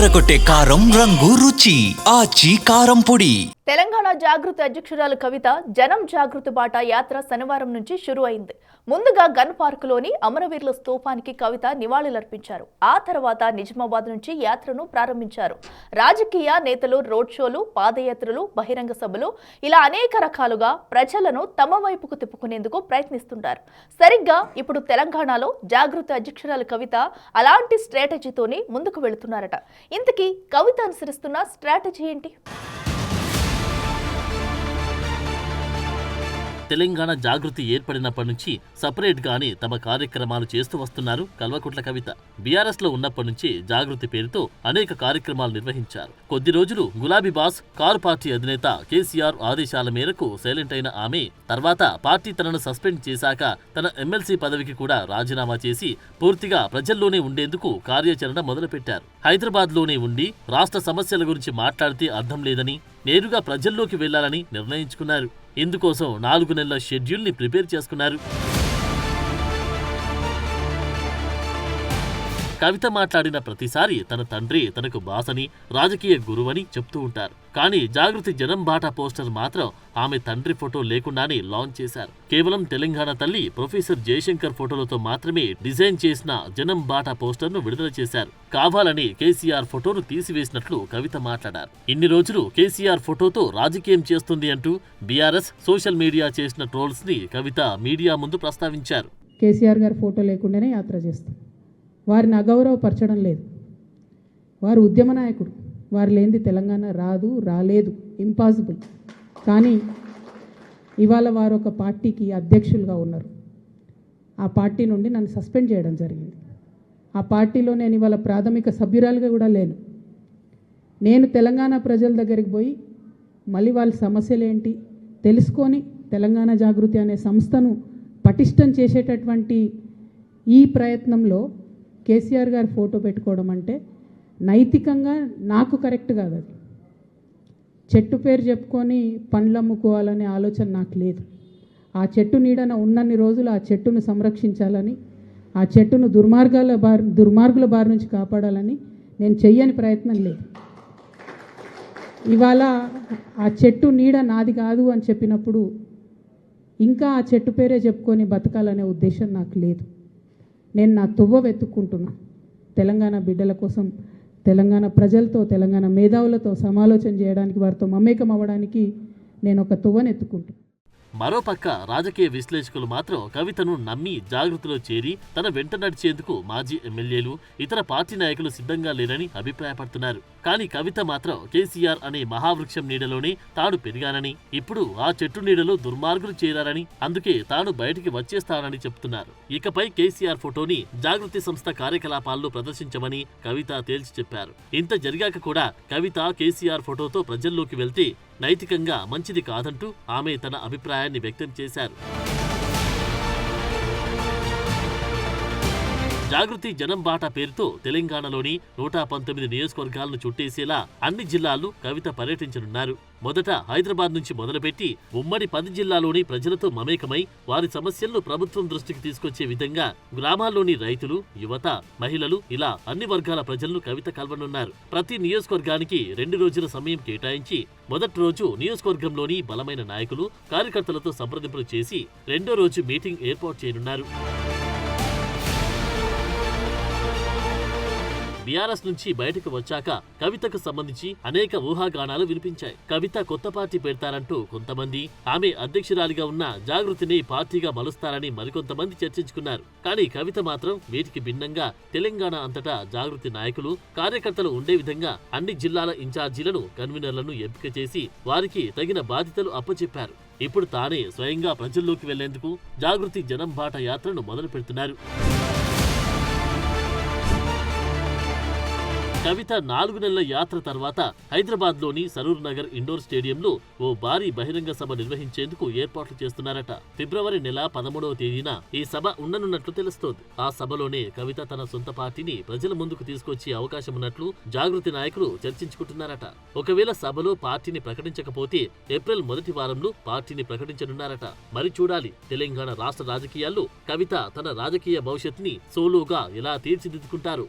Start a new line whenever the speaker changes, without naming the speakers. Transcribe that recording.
అదరకొట్టే కారం రంగు రుచి ఆచి కారం పొడి.
తెలంగాణ జాగృతి అధ్యక్షురాలు కవిత జనం జాగృతి బాట యాత్ర శనివారం నుంచి షురు అయింది. ముందుగా గన్ పార్కులోని అమరవీరుల స్తూపానికి కవిత నివాళులర్పించారు. ఆ తర్వాత నిజామాబాద్ నుంచి యాత్రను ప్రారంభించారు. రాజకీయ నేతలు రోడ్ షోలు, పాదయాత్రలు, బహిరంగ సభలు ఇలా అనేక రకాలుగా ప్రజలను తమ వైపుకు తిప్పుకునేందుకు ప్రయత్నిస్తుంటారు. సరిగ్గా ఇప్పుడు తెలంగాణలో జాగృతి అధ్యక్షురాలు కవిత అలాంటి స్ట్రాటజీతోనే ముందుకు వెళుతున్నారట. ఇంతకీ కవిత అనుసరిస్తున్న స్ట్రాటజీ ఏంటి?
తెలంగాణ జాగృతి ఏర్పడినప్పటి నుంచి సపరేట్ గానే తమ కార్యక్రమాలు చేస్తూ వస్తున్నారు కల్వకుంట్ల కవిత. బీఆర్ఎస్ లో ఉన్నప్పటి నుంచి జాగృతి పేరుతో అనేక కార్యక్రమాలు నిర్వహించారు. కొద్ది రోజులు గులాబీ బాస్ కారు పార్టీ అధినేత కేసీఆర్ ఆదేశాల మేరకు సైలెంట్ అయిన ఆమె తర్వాత పార్టీ తనను సస్పెండ్ చేశాక తన ఎమ్మెల్సీ పదవికి కూడా రాజీనామా చేసి పూర్తిగా ప్రజల్లోనే ఉండేందుకు కార్యాచరణ మొదలుపెట్టారు. హైదరాబాద్ లోనే ఉండి రాష్ట్ర సమస్యల గురించి మాట్లాడితే అర్థం లేదని నేరుగా ప్రజల్లోకి వెళ్లాలని నిర్ణయించుకున్నారు. ఇందుకోసం 4 నెలల షెడ్యూల్ ని ప్రిపేర్ చేసుకున్నారు. కవిత మాట్లాడిన ప్రతిసారి తన తండ్రి తనకు బాసని, రాజకీయ గురువని చెప్తూ ఉంటారు. కానీ జాగృతి జనం బాట పోస్టర్ మాత్రం ఆమె తండ్రి ఫోటో లేకుండానే లాంచ్ చేశారు. కేవలం తెలంగాణ తల్లి ప్రొఫెసర్ జయశంకర్ ఫోటోలతో మాత్రమే డిజైన్ చేసిన జనం బాట పోస్టర్ ను విడుదల చేశారు. కావాలని కేసీఆర్ ఫోటోను తీసివేసినట్లు కవిత మాట్లాడారు. ఇన్ని రోజులు కేసీఆర్ ఫోటోతో రాజకీయం చేస్తుంది అంటూ బీఆర్ఎస్ సోషల్ మీడియా చేసిన ట్రోల్స్ ని కవిత మీడియా ముందు ప్రస్తావించారు.
కేసీఆర్ గారి ఫోటో లేకుండానే యాత్ర చేస్తాం. వారిని అగౌరవపరచడం లేదు. వారు ఉద్యమ నాయకుడు. వారు లేనిది తెలంగాణ రాదు, రాలేదు, ఇంపాసిబుల్. కానీ ఇవాళ వారు ఒక పార్టీకి అధ్యక్షులుగా ఉన్నారు. ఆ పార్టీ నుండి నన్ను సస్పెండ్ చేయడం జరిగింది. ఆ పార్టీలో నేను ఇవాళ ప్రాథమిక సభ్యురాలుగా కూడా లేను. నేను తెలంగాణ ప్రజల దగ్గరికి పోయి మళ్ళీ వాళ్ళ సమస్యలు ఏంటి తెలుసుకొని తెలంగాణ జాగృతి అనే సంస్థను పటిష్టం చేసేటటువంటి ఈ ప్రయత్నంలో కేసీఆర్ గారి ఫోటో పెట్టుకోవడం అంటే నైతికంగా నాకు కరెక్ట్ కాదు. అది చెట్టు పేరు చెప్పుకొని పండ్లు అమ్ముకోవాలనే ఆలోచన నాకు లేదు. ఆ చెట్టు నీడన ఉన్నన్ని రోజులు ఆ చెట్టును సంరక్షించాలని, ఆ చెట్టును దుర్మార్గుల బారి నుంచి కాపాడాలని నేను చెయ్యని ప్రయత్నం లేదు. ఇవాళ ఆ చెట్టు నీడ నాది కాదు అని చెప్పినప్పుడు ఇంకా ఆ చెట్టు పేరే చెప్పుకొని బతకాలనే ఉద్దేశం నాకు లేదు. నేను నా తువ్వ వెతుక్కుంటున్నా. తెలంగాణ బిడ్డల కోసం, తెలంగాణ ప్రజలతో, తెలంగాణ మేధావులతో సమాలోచన చేయడానికి, వారితో మమేకం అవ్వడానికి నేను ఒక తువ్వను ఎత్తుకుంటున్నాను.
మరోపక్క రాజకీయ విశ్లేషకులు మాత్రం కవితను నమ్మి జాగృతిలో చేరి తన వెంట నడిచేందుకు మాజీ ఎమ్మెల్యేలు, ఇతర పార్టీ నాయకులు సిద్ధంగా లేరని అభిప్రాయపడుతున్నారు. కానీ కవిత మాత్రం కేసీఆర్ అనే మహావృక్షం నీడలోనే తాను పెరిగానని, ఇప్పుడు ఆ చెట్టు నీడలో దుర్మార్గులు చేరారని, అందుకే తాను బయటికి వచ్చేస్తానని చెప్తున్నారు. ఇకపై కేసీఆర్ ఫోటోని జాగృతి సంస్థ కార్యకలాపాల్లో ప్రదర్శించమని కవిత తేల్చి చెప్పారు. ఇంత జరిగాక కూడా కవిత కేసీఆర్ ఫోటోతో ప్రజల్లోకి వెళ్తే నైతికంగా మంచిది కాదంటూ ఆమె తన అభిప్రాయాన్ని వ్యక్తం చేశారు. జాగృతి జనం బాట పేరుతో తెలంగాణలోని 119 నియోజకవర్గాలను చుట్టేసేలా అన్ని జిల్లాల్లో కవిత పర్యటించనున్నారు. మొదట హైదరాబాద్ నుంచి మొదలుపెట్టి ఉమ్మడి 10 జిల్లాలోని ప్రజలతో మమేకమై వారి సమస్యలను ప్రభుత్వం దృష్టికి తీసుకొచ్చే విధంగా గ్రామాల్లోని రైతులు, యువత, మహిళలు ఇలా అన్ని వర్గాల ప్రజలను కవిత కలవనున్నారు. ప్రతి నియోజకవర్గానికి 2 రోజుల సమయం కేటాయించి మొదటి రోజు నియోజకవర్గంలోని బలమైన నాయకులు, కార్యకర్తలతో సంప్రదింపులు చేసి రెండో రోజు మీటింగ్ ఏర్పాటు చేయనున్నారు. బీఆర్ఎస్ నుంచి బయటకు వచ్చాక కవితకు సంబంధించి అనేక ఊహాగానాలు వినిపించాయి. కవిత కొత్త పార్టీ పెడతారంటూ కొంతమంది, ఆమె అధ్యక్షురాలిగా ఉన్న జాగృతిని పార్టీగా మలుస్తారని మరికొంతమంది చర్చించుకున్నారు. కానీ కవిత మాత్రం వీటికి భిన్నంగా తెలంగాణ అంతటా జాగృతి నాయకులు, కార్యకర్తలు ఉండే విధంగా అన్ని జిల్లాల ఇన్ఛార్జీలను, కన్వీనర్లను ఎంపిక చేసి వారికి తగిన బాధ్యతలు అప్పచెప్పారు. ఇప్పుడు తానే స్వయంగా ప్రజల్లోకి వెళ్లేందుకు జాగృతి జనం బాట యాత్రను మొదలు పెడుతున్నారు. కవిత 4 నెలల యాత్ర తర్వాత హైదరాబాద్లోని సరూర్ నగర్ ఇండోర్ స్టేడియంలో ఓ భారీ బహిరంగ సభ నిర్వహించేందుకు ఏర్పాట్లు చేస్తున్నారట. ఫిబ్రవరి నెల 13వ తేదీన ఈ సభ ఉండనున్నట్లు తెలుస్తోంది. ఆ సభలోనే కవిత తన సొంత పార్టీని ప్రజల ముందుకు తీసుకొచ్చే అవకాశం ఉన్నట్లు జాగృతి నాయకులు చర్చించుకుంటున్నారట. ఒకవేళ సభలో పార్టీని ప్రకటించకపోతే ఏప్రిల్ మొదటి వారంలో పార్టీని ప్రకటించనున్నారట. మరి చూడాలి తెలంగాణ రాష్ట్ర రాజకీయాల్లో కవిత తన రాజకీయ భవిష్యత్తుని సోలోగా ఎలా తీర్చిదిద్దుకుంటారు.